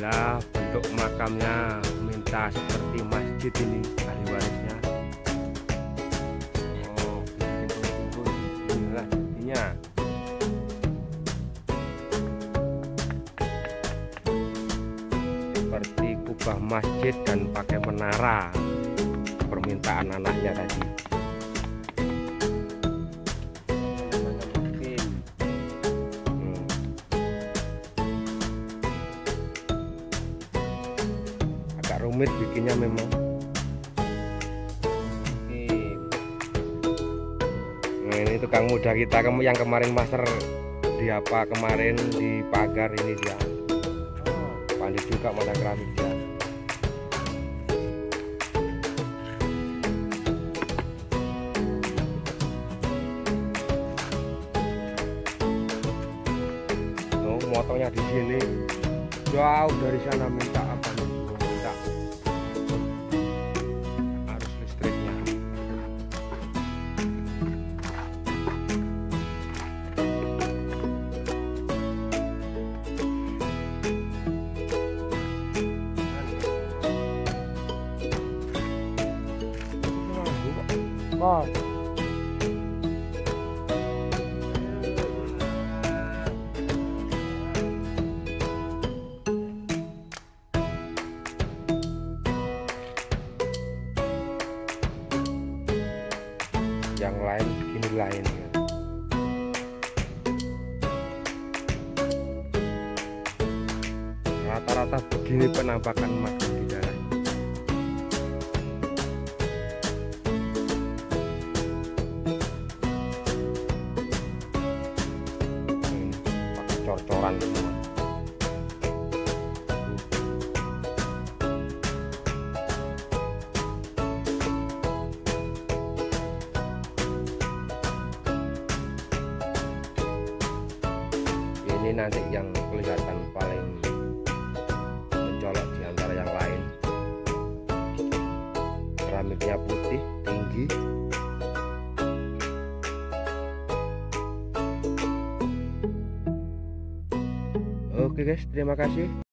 Alhamdulillah bentuk makamnya minta seperti masjid ini, ahli warisnya. Oh, inilah jadinya. Seperti kubah masjid dan pakai menara, permintaan anaknya tadi. Agak rumit bikinnya memang. Nah, ini tukang muda kita yang kemarin master di apa kemarin di pagar ini dia. Pandai juga mana keramik dia. Oh, motongnya di sini jauh dari sana. Minta apa nih? Minta arus listriknya. Oh. Yang lain begini lain ya. Rata-rata begini penampakan makam di daerah. Pakai cor-coran semua. Ini nanti yang kelihatan paling mencolok di antara yang lain. Keramiknya putih, tinggi. Oke guys, terima kasih.